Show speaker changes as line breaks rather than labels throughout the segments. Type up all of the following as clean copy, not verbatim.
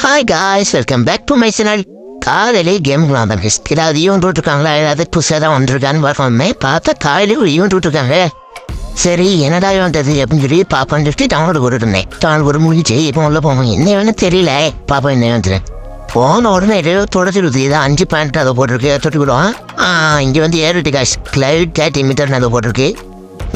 Hi guys, welcome back to my channel. காலையிலே game விளாண்டேன் guys. ஏதாவது ஈவெண்ட் விட்டுருக்காங்களா, ஏதாவது புதுசாக தான் வந்திருக்கான்னு பார்க்கணுமே. பார்த்தா காலையிலே ஒரு ஈவெண்ட் விட்டுருக்காங்க. சரி என்னடா வந்தது அப்படின்னு சொல்லி பாப்பான்னு சொல்லிட்டு டவுன்லோடு கொடுத்துருந்தேன். டவுன்லோடு முடிஞ்சு இப்போ உள்ள போவோம். என்ன வேணும் தெரியல, பாப்பா என்ன வந்துடுறேன். போன உடனே ஏதோ தொடச்சிடுது. இதை 5 பாயிண்ட் அதை போட்டிருக்கு, தொட்டுக்கிடுவோம். இங்கே வந்து ஏறிட்டு காய்ஸ். கிளைட் 30 மீட்டர்னு அதை போட்டிருக்கு.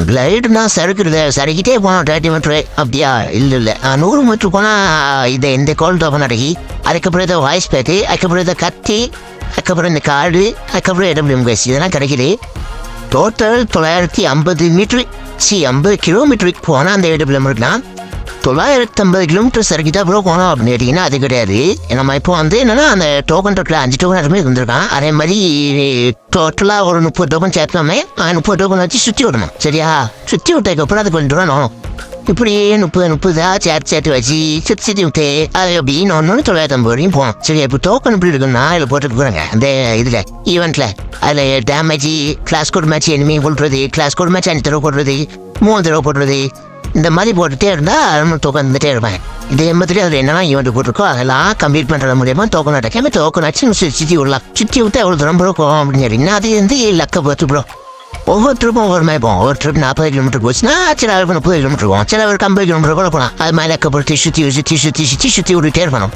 கிளைடுனா சறுக்குறது, சறுக்கிட்டே போனோம் 30 மீட்ரு. அப்படியா? இல்லை 100 மீட்ரு போனால் இதை இந்த கோல்டு ஓப்பன் அடக்கி, அதுக்கப்புறம் இதை வாய்ஸ் பேக்கு, அதுக்கப்புறம் இதை கத்தி, அதுக்கப்புறம் இந்த கார்டு, அதுக்கப்புறம் இடபிள்யூஎம் கேஸ் இதெல்லாம் கிடைக்கிது. டோட்டல் 950 மீட்ரு 50 கிலோமீட்டருக்கு போனால் அந்த இடபிள்யூஎம் இருக்கலாம். 950 கிலோமீட்டர் சறுக்கிட்டா அப்புறம் போனோம் அப்படின்னு கேட்டிங்கன்னா அது கிடையாது. நம்ம இப்போ வந்து என்னென்னா அந்த டோக்கன் டோட்டல் 5 டோக்கன் அதுமாதிரி இருந்திருக்கான். அதே மாதிரி டோட்டலாக ஒரு 30 டோக்கன் சேர்த்தோமே. 30 டோக்கன் வச்சு சுற்றி விடணும். சரியா? சுற்றி விட்டதுக்கப்புறம் அது கொஞ்சம் தூரம் நோணும். இப்படியே 30 சேர்த்து வச்சு சுற்றி விட்டு அது அப்படின்னு ஒன்று 950 வரையும் போகணும். சரி, இப்போ டோக்கன் இப்படி இருக்குன்னா இதில் போட்டுருக்குறாங்க அந்த இதில் ஈவெண்ட்டில். அதில் damage, class code match enemy போடுறது, கிளாஸ் கோட் மேட்ச் 5 தடவை போடுறது, 3 தடவை போடுறது, இந்த மாதிரி போட்டுகிட்டே இருந்தால் நம்ம டோக்கன் வந்துட்டே இருப்பேன். இதே மாதிரி அதில் என்னென்னா ஈவெண்ட் போட்டிருக்கோ அதெல்லாம் கம்ப்ளீட் பண்ணுறது மூலியமா டோக்கன் அடைக்காம டோக்கன் வச்சு சுற்றி விடலாம். சுற்றி விட்டு எவ்வளோ தூரம் ப்ரோ போகும் அப்படின்னு அது வந்து லக்க பார்த்து ப்ரோ. ஒவ்வொரு ட்ரிப்பும் ஒவ்வொரு மாதிரி போகும். ஒரு ட்ரிப் 40 கிலோமீட்டர் போச்சுன்னா சில 30 கிலோமீட்டர் போகும், சில ஒரு 50 கிலோமீட்டர் கூட போகலாம். அது மாதிரி லக்கப்படுத்தி சுற்றி விட்டுட்டே இருக்கணும்.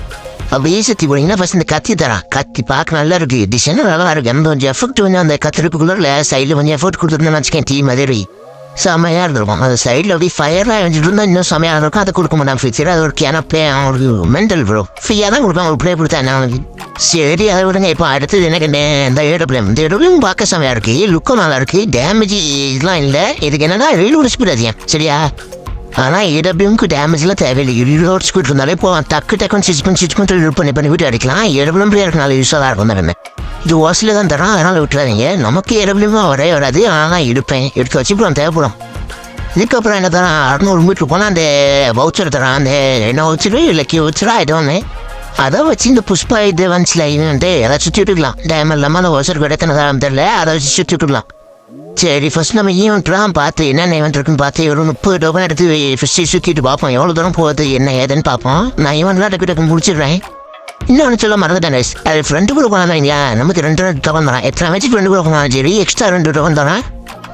அப்படியே சுற்றி போனீங்கன்னா ஃபஸ்ட் இந்த கத்தி தரான். கத்தி பார்க்க நல்லா இருக்குது, டிசைனும் நல்லா இருக்குது. அந்த கொஞ்சம் எஃபெக்ட் கொஞ்சம் அந்த கத்திரிப்புக்குள்ளே சைடில் கொஞ்சம் எஃபெக்ட் கொடுத்துருந்தேன்னு வச்சுக்கேன். டீ மாதிரி செம்மையாக இருந்திருக்கும். அது சைடில் அப்படி ஃபயராக வச்சுட்டு இருந்தால் இன்னும் செம்மையாக இருக்கும். அதை கொடுக்க மாட்டான் ஃபியூச்சர். அது ஒரு கேன ப்ளே அவங்களுக்கு மென்டல் ப்ரோ. ஃப்ரீயாக தான் கொடுப்பாங்க. ஒரு ப்ளே கொடுத்தா என்ன அவனுக்கு. சரி அதை விடுங்க. இப்போ அடுத்தது எனக்கு இந்த இடபிள்யூஎம் பார்க்க செம்மையாக இருக்குது, லுக்கும் நல்லா இருக்குது, டேமேஜ் இதெல்லாம் இல்லை. இதுக்கு என்னன்னா ரீலோட் ஸ்பீட் அதிகம். சரியா? ஆனால் இடபிள்யூஎம்க்கு டேமேஜ்லாம் தேவையில்லை. ரீலோட் ஸ்பீட் இருந்தாலே இப்போ டக்குன்னு சிச் பண்ணி விட்டு அடிக்கலாம். இடபிள்யூஎம் எனக்கு நல்ல யூஸாக தான் இருக்கும். தானே இது ஓசில தான் தரான், அதனால் விட்டுறாதீங்க. நமக்கு இடபிள்யூஎம் வரவே வராது. ஆனால் நான் எடுத்து வச்சு இப்போ தேவைப்படும். இதுக்கப்புறம் என்ன தரான், 600 மீட்ரு போனால் அந்த வவுச்சர் தரான். அந்த என்ன வவுச்சரு இல்லை வச்சுரா இது ஒன்று. அதை வச்சு இந்த புஷ்பா இது வந்துச்சுல வந்து அதை சுற்றி விட்டுக்கலாம். டேம் இல்லாமல் அந்த வவுச்சர் கிடைத்தன தான் தெரியல, அதை வச்சு சுற்றி விட்டுக்கலாம். சரி, ஃபஸ்ட் நம்ம ஈவெண்ட்லாம் பார்த்து என்னென்ன ஈவெண்ட் இருக்குன்னு பார்த்து ஒரு 30 டோக்கன் எடுத்து ஃபஸ்ட்டு சுற்றிட்டு பார்ப்போம். எவ்வளோ தூரம் போகுது என்ன ஏதுன்னு பார்ப்போம். நான் ஈவெண்ட்லாம் டக்கு முடிச்சிடுறேன். இன்னொன்று சொல்ல மறந்துட்டேன். அது ஃப்ரெண்டு கூட போனாங்க இல்லையா, நமக்கு 2 டோக்கன் தரான். எத்தனை வச்சு ஃப்ரெண்டு கூட போனாலும் சரி எக்ஸ்ட்ரா 2 டோக்கன் தரான்.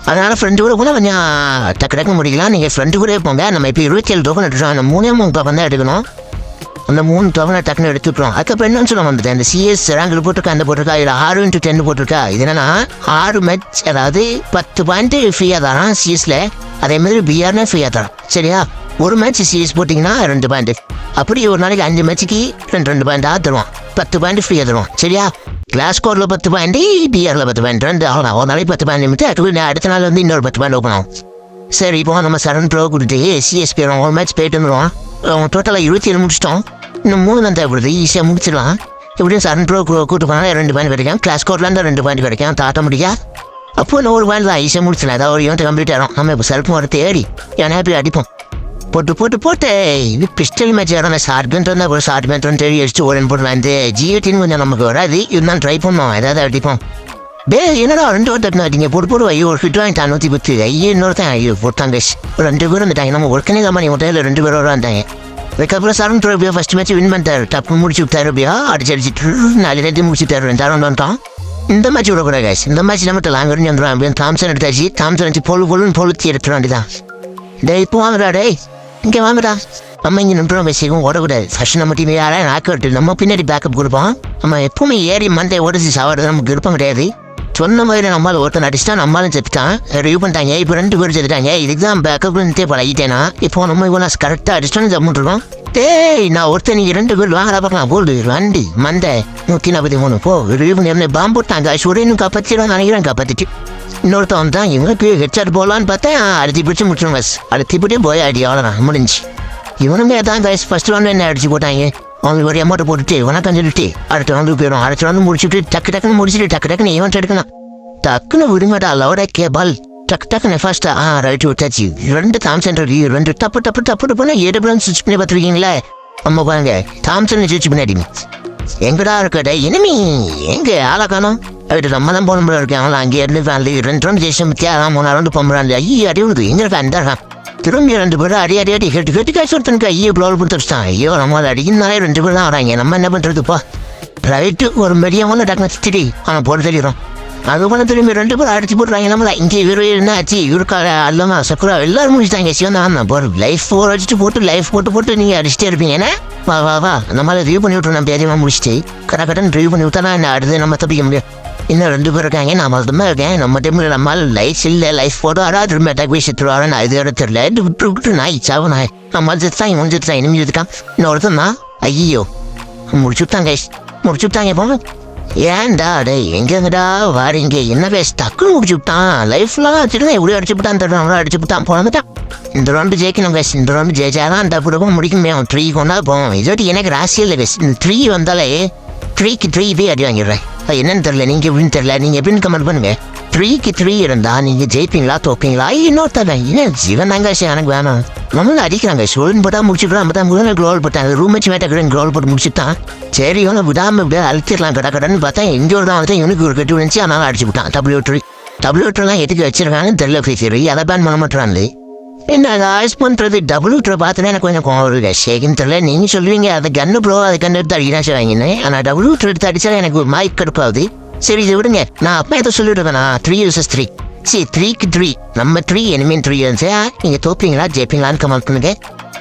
அதனால் ஃப்ரெண்டு கூட போனால் கொஞ்சம் டக்கு முடிக்கலாம். நீங்கள் ஃப்ரெண்டு கூட போங்க. நம்ம இப்போ 27 டோக்கன் எடுத்துட்டோம். அந்த 3 டோக்கன் தான் எடுக்கணும். அந்த 3 டோக்கனை டக்குன்னு எடுத்துட்டோம். அதுக்கப்புறம் என்னன்னு சொல்ல வந்துட்டேன், இந்த சிஎஸ் ரேங்கில் போட்டிருக்கா, அந்த போட்டிருக்கா, இதில் 6x10 போட்டிருக்கா. இது என்னன்னா 6 மேட்ச், அதாவது 10 பாயிண்ட் ஃப்ரீயாக தரான் சிஎஸ்ல. அதேமாதிரி பிஆர்னா ஃப்ரீயாக தரான். சரியா? ஒரு மேட்ச் சிஎஸ் போட்டிங்கன்னா 2 பாயிண்ட். அப்படி ஒரு நாளைக்கு 5 மேட்சுக்கு 2 பாயிண்டாக தருவான். 10 பாயிண்ட் ஃப்ரீயாக தருவான். சரியா? கிளாஸ் கோரில் 10 பாயிண்ட், பிஆரில் 10 பாயிண்ட், 2 ஆகலாம். ஒரு நாளைக்கு 10 பாயிண்ட் நிமிட்டு அதுக்கு அடுத்த நாள் வந்து இன்னொரு 10 பாயிண்ட் ஓப்பன் ஆகும். சரி, இப்போ நம்ம 7 ப்ரோ கொடுத்து சிஎஸ் போயிடும். ஒரு மேட்ச் போயிட்டு வந்துடுவோம். டோட்டலாக 27 முடிச்சிட்டோம். இன்னும் 3 தான் தேவைப்படுது. ஈஸியாக முடிச்சிடலாம். எப்படியும் 7 ப்ரோ கூட்டு போனால் 2 பாயிண்ட் கிடைக்கும். கிளாஸ் கோர்லேருந்து 2 பாயிண்ட் கிடைக்கும். ஆட்டோமேட்டிக்கா அப்போ இன்னும் 1 பாயிண்ட் தான் ஈஸியாக முடிச்சிடலாம். ஏதாவது ஒரு ஈவெண்ட் கம்ப்ளீட் ஆகும். நம்ம இப்போ செல்ஃப் வர தேடி ஏன்னா இப்படி அடிப்போம். போட்டு இது பிஸ்டல் மேட்ச் ஆடும். ஷார்ட் பேண்ட் வந்தால் ஒரு ஷார்ட் பேண்ட் வந்து தேடி அடிச்சு ஓரன் போடலாம். இந்த ஜிஎட்டின்னு கொஞ்சம் நமக்கு வராது. இருந்தாலும் ட்ரை பண்ணோம். ஏதாவது அடிப்போம். என்னடா 2 வாட்டி அடிங்க போட்டு ஐயோ ஒரு ஃபிட் வாங்கிட்டான் 110. ஐயோ இன்னொருத்தான் ஐயோ போட்டாங்க. 2 பேர் வந்துட்டாங்க. நம்ம ஒர்க்கனே கம்பெனி ஹோட்டலில் 2 பேர் வந்தாங்க. அதுக்கப்புறம் 7 ப்ரோ எப்படியா ஃபஸ்ட் மேட்ச் வின் பண்ணிட்டாரு. டப்பு முடிச்சு விட்டாரு. எப்படியா அடிச்சு 4 ரெண்டு முடிச்சுட்டாரு. 2 வந்துட்டான். இந்த மேட்ச் விடக்கூடாது கைஸ். இந்த மேட்ச் நம்ம லாங் வரையும் வந்துடும். அப்படின்னு தாம்சன் எடுத்தாச்சு. தாம்சன் வச்சு பொழுத்து எடுத்துட வேண்டியதான். டே இப்போ வாங்கடா. டே இங்கே வாங்கடா. நம்ம இங்கே நின்றும் பேசிக்கும் ஓடக்கூடாது. ஃபர்ஸ்ட் நம்ம டீம் யாரா நாக்கு நம்ம பின்னாடி பேக்கப் கொடுப்போம். நம்ம எப்பவுமே ஏறி மண்டே ஓடிச்சு சாப்பிட்றது நமக்கு விருப்பம் கிடையாது. சொன்ன மாதிரி நம்மளால் ஒருத்தன் அடிச்சுட்டா நம்மளும் செத்துட்டான். ரிவ்யூ பண்ணிட்டாங்க. இப்போ 2 பேர் செத்துட்டாங்க. இதுக்கு தான் பேக்கப்லேருந்தே பழகிட்டேனா. இப்போ நம்ம இவ்வளோ கரெக்டாக அடிச்சிட்டோன்னு ஜம்முன் இருக்கோம். நான் ஒருத்தன் நீங்கள் 2 பேர் வாங்கடா பார்க்கலாம். போல்டு வண்டி மண்டை 143 போ ரிவ்யூ பண்ணி பாம்பு போட்டாங்க. சுரையும் காப்பாற்றிடுவாங்க நினைக்கிறேன். காப்பாற்றிட்டு இன்னொருத்தவன் தான் இவனுக்கு ஹெட்ஷாட் போடலான்னு பார்த்தேன். அடுத்து பிடிச்சி முடிச்சிடும் பஸ். அடுத்து போய் அடி அவ்வளோதான் முடிஞ்சு. இவனுமே தான் கைஸ் ஃபர்ஸ்ட் ரவுண்ட் என்ன அடிச்சு போட்டாங்க. அவங்களுக்கு ஒரு அமௌண்ட் போட்டுட்டு வணக்கம் சொல்லிட்டு அடுத்த ரவுண்டு போயிடும். அடுத்த ரவுண்டு முடிச்சுட்டு டக்குன்னு முடிச்சுட்டு டக்குன்னு ஈவெண்ட் எடுக்கணும். டக்குன்னு விடுங்கடா லவுடா கேபால். டக்குன்னு ஃபர்ஸ்டா ரைட்டு விட்டாச்சு. 2 தாம்சன் 2 டப்புனா ஏடபிள்யூஎம் ஸ்விட்ச் பண்ணி பார்த்துருக்கீங்களே. அம்மா பாருங்க தாம்சன் ஸ்விட்ச் பண்ணாடிங்க. எங்கடா இருக்கடா இனிமே எங்க ஆளா காணும். அது நம்ம தான் போன இருக்கேன். அவன் அங்கே இருந்து 2 ரவுண்ட் ஜெயிச்சு பற்றியா 3 ரவுண்டு போகிறான். ஐயோ அடி விடுது. எங்க இருக்கா இந்த திரும்பி 2 பேரும் அடி கேட்டு காசு ஒருத்தனுக்கு ஐயோ ப்ளோல் கொடுத்துருச்சான். ஐயோ நம்ம அதை அடிக்கிறதுனாலே 2 பேர் தான் வராங்க. நம்ம என்ன பண்ணுறதுப்பா ரைட்டு ஒரு மெடியமான டக்குனு திடி ஆனால் போட தெரியும். அது போல திரும்பி 2 பேரும் அடிச்சு போட்டுறாங்க. நம்மள இங்கே இவரு என்ன ஆச்சு இவருக்கா அல்லமா சக்குரா எல்லாரும் முடிச்சுட்டாங்க. சிவன் தான் போகிற லைஃப் அடிச்சுட்டு போட்டு நீங்கள் அடிச்சுட்டே இருப்பீங்க. ஏன்னா வா நம்மளால ரிவ்யூ பண்ணி விட்ருவோம். நம்ம அதிகமாக முடிச்சுட்டு கரெக்டாக ரிவ்யூ பண்ணி விட்டா என்ன அடுத்து நம்ம தப்பிக்க முடியும். இன்னும் 2 பேர் இருக்காங்க. நான் மட்டும்தான் இருக்கேன். நம்ம டைமில் நம்மளால் லைஃப் இல்லை லைஃப் போட்டு ஆடாது திரும்ப அட்டாக் போய் செத்துருவாரு. நான் இது தெரியல விட்டு நாய் சாவு நாய் நம்ம முடிச்சுட்டான் இனிமே இருக்கான். இன்னொருத்தன் தான் ஐயோ முடிச்சுட்டாங்க போங்க. ஏன்டா டே எங்கடா வாரீங்க என்ன பேச டக்குன்னு முடிச்சு விட்டான். லைஃப்லாம் வச்சுட்டு எப்படி அடிச்சு விட்டான் தருவாங்களோ அடிச்சு விட்டான் போனதான். இந்த ரவுண்டு ஜெயிக்கணும் பேச. இந்த ரவுண்டு ஜெயிச்சாதான் அந்த புடவை முடிக்குமே. அவன் 3 கொண்டா போவோம். இதோட்டி எனக்கு ராசியில் பேச. இந்த 3 வந்தாலே 3க்கு 3 போய் அடி வாங்கிடுறேன். அது என்னன்னு தெரியல. நீங்கள் எப்படின்னு தெரியல. நீங்கள் எப்படின்னு கமெண்ட் பண்ணுங்க. 3க்கு 3 இருந்தால் நீங்கள் ஜெயிப்பீங்களா தோப்பீங்களா? இன்னொருத்தவன் என்ன ஜீவன் தாங்க எனக்கு வேணாம். நம்மளும் அடிக்கிறாங்க சோழன் போட்டால் முடிச்சுக்கலாம். நம்ம தான் முதல்ல க்ளோல் போட்டாங்க. ரூம்மேட்ச் மேட்டாக்கிறேன் க்ளோல் போட்டு முடிச்சுட்டான். சரி இவனை விடாமல் இப்படியே அழுத்திடலாம் கடன்னு பார்த்தா எங்கேயோ தான் வந்து இவனுக்கு ஒரு கட்டு வந்துச்சு. அதனால அடிச்சு விட்டான். W3 எதுக்கு வச்சிருக்காங்கன்னு தெரியல. சரி அதை பேன் பண்ண மாட்டான்ல. என்ன அதை ஆய்ஸ் பண்ணுறது W3 பார்த்தோன்னா எனக்கு கொஞ்சம் கோவம் வருது. ஷேக்குன்னு தெரியல. நீங்கள் சொல்லுவீங்க அதை கன்று ப்ரோ அதை கண்டு எடுத்து அடிக்கிறாச்சு வாங்கினேன். ஆனால் W3 எடுத்து அடித்தா எனக்கு ஒரு மாய்க் கடுப்பாகுது. சரி இது விடுங்க. நான் அப்போ எதை சொல்லிவிடுவேன். நான் 3 vs 3 சரி 3க்கு 3 நம்ம 3 எனிமீன் 3 இருந்துச்சு. நீங்கள் தோப்பீங்களா ஜெயிப்பீங்களான்னு கமெண்ட் பண்ணுங்க.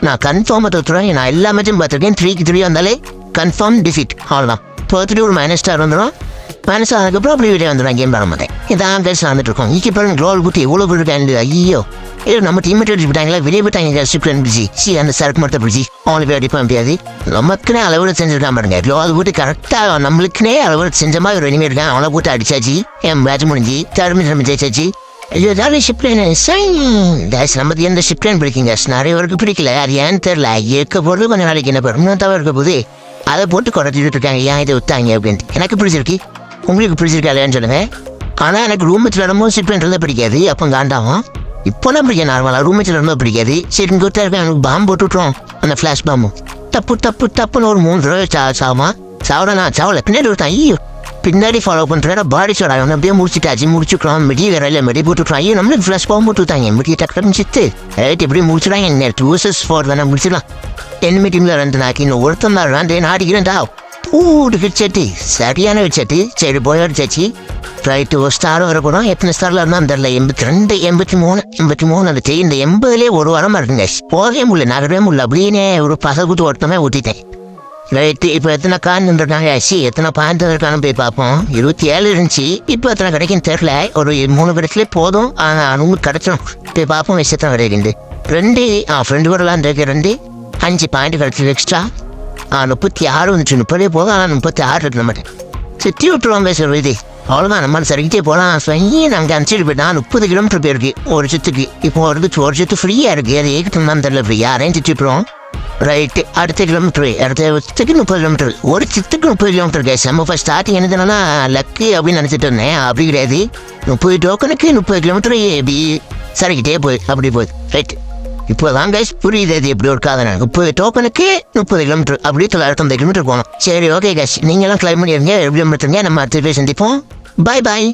நான் கன்ஃபார்மாக தோற்றுறேன். நான் எல்லா மேட்சும் பார்த்துருக்கேன். 3க்கு 3 வந்தாலே கன்ஃபார்ம் டிஃபீட் அவ்வளோதான். தோத்துட்டு ஒரு -ஸ்டார் வந்துடும். -, அதுக்கப்புறம் அப்படி வீடியோ வந்துடும். கேம் பண்ண மாட்டேன். இதான் பேச வந்துட்டு இருக்கோம். இங்கே பாருங்க க்ளோல் புட்டி எவ்வளோ போட்டு ஐயோ நம்ம டீமேட் அடிச்சு விட்டாங்களா வெளியே போயிட்டாங்க. ஸ்ட்ரிப்ட் பிடிச்சி அந்த சரக்கு மரத்தை பிடிச்சி அவங்களுக்கு போய் அடிப்ப முடியாது. நமக்குன்னே அளவோட செஞ்சுருக்கான் பாருங்க. க்ளோல் போட்டு கரெக்டாக நம்மளுக்குனே அளவோட செஞ்ச மாதிரி ஒரு இனிமே இருக்கான். அவனை போட்டு அடிச்சாச்சு. என் மேட்ச் முடிஞ்சு திரும்பி ஜெயிச்சாச்சு. ஐயோ ஏதாவது ஷிப்லைன் நம்ம எந்த ஷிப்லைன் பிடிக்குங்க நிறைய பேருக்கு பிடிக்கல. அது ஏன்னு தெரியல. இருக்க போது கொஞ்சம் நாளைக்கு என்ன பெருமையாக இருக்க போது அதை போட்டு குறைச்சிட்டு இருக்காங்க. ஏன் இதை விட்டாங்க அப்படின்ட்டு. எனக்கு பிடிச்சிருக்கு. உங்களுக்கு பிடிச்சிருக்கா இல்லையான்னு சொல்லுங்க. ஆனால் எனக்கு ரூம்மேட்ல வரும்போது ஷிப்லைன் பிடிக்காது. அப்போ காண்டாகும். இப்போலாம் பிடிக்காது. நார்மலாக ரூம்மேட்ல ரொம்ப பிடிக்காது. சரி இங்கே இருக்க எனக்கு பாம்பு போட்டு விட்ருவோம். அந்த ஃப்ளாஷ் பாம்பு தப்புன்னு ஒரு 3 தடவை சாவமா சாவல பின்னாடி விட்டான். ஐயோ பின்னாடி ஃபாலோ பண்ணுறேன். பாடி சோடா அப்படியே முடிச்சுக்கிறோம். மெடி வேற மெடி போட்டுவிட்றோம். ஐயோ நம்மளுக்கு ஃப்ளாஷ் பாம்பு போட்டு விட்டாங்க. மெடி டக்குன்னு சித்து ரைட் எப்படி முடிச்சுடாங்க. 2 vs 4 தானே முடிச்சிடலாம். எனிமி டீமில் 2 நாக்கி இன்னும் ஒருத்தன் தான் நான் ஆடிக்கிறேன்டா. ஹெட்செட்டு சரியான ஹெட்செட்டு. சரி போய் அடிச்சாச்சு. ரைட்டு ஒரு ஸ்டாரும் வரக்கூடும். எத்தனை ஸ்டாரில் இருந்தால் தெரியல. 82 83 அந்த இந்த 80லே ஒரு வாரமாக இருக்குங்க. போகவே முடியல நகரவே முடியல. அப்படியே ஒரு பசகுத்து ஒருத்தமே ஊட்டிட்டேன். ரைட்டு இப்போ எத்தனை கான் இருக்காங்க. எத்தனை பாயிண்ட் இருக்கான்னு போய் பார்ப்போம். 27 இருந்துச்சு. இப்போ எத்தனை கிடைக்குன்னு தெரில. ஒரு 3 கிடைக்கலே போதும். உங்களுக்கு கிடைச்சிடும். போய் பார்ப்போம். எத்தனை கிடைக்குது 2 ஃப்ரெண்டு வரலாம் இருக்கு. 5 பாயிண்ட் கிடைச்சது எக்ஸ்ட்ரா. 36 வந்துச்சு. 30 போதும். ஆனால் 36 இருக்க மாட்டேன். சுற்றி விட்டுருவோம் பேசுகிற இது அவ்வளோதான். நம்மளால் சரிக்கிட்டே போகலாம். நாங்கள் அனுப்பிச்சிட்டு போயிட்டான். 30 கிலோமீட்டர் போயிருக்கு ஒரு சுற்றுக்கு. இப்போ ஒரு சுற்று ஃப்ரீயாக இருக்குது. அது ஏகிட்டு தெரியல. ஃப்ரீயாக யாரையும் சுற்றிப்போம். ரைட்டு அடுத்த கிலோமீட்டரு அடுத்த சுற்றுக்கு 30 கிலோமீட்டர். ஒரு சுற்றுக்கு 30 கிலோமீட்டர் கேஸ். நம்ம ஃபஸ்ட் ஸ்டார்டிங் என்னதுன்னா லக்கு அப்படின்னு நினச்சிட்டு இருந்தேன். அப்படி கிடையாது. 30 டோக்கனுக்கு 30 கிலோமீட்டர் எப்படி சரிக்கிட்டே அப்படி போகுது. ரைட்டு இப்போ தான் கைஸ் புரியுது அது எப்படி இருக்காதுன்னு. 30 டோக்கனுக்கு 30 கிலோமீட்டர் அப்படி 950 கிலோமீட்டர் போகணும். சரி ஓகே கைஸ் நீங்களாம் கிளைம் பண்ணிடுங்க. எப்படி நம்ம அடுத்த பேர் சந்திப்போம். பாய்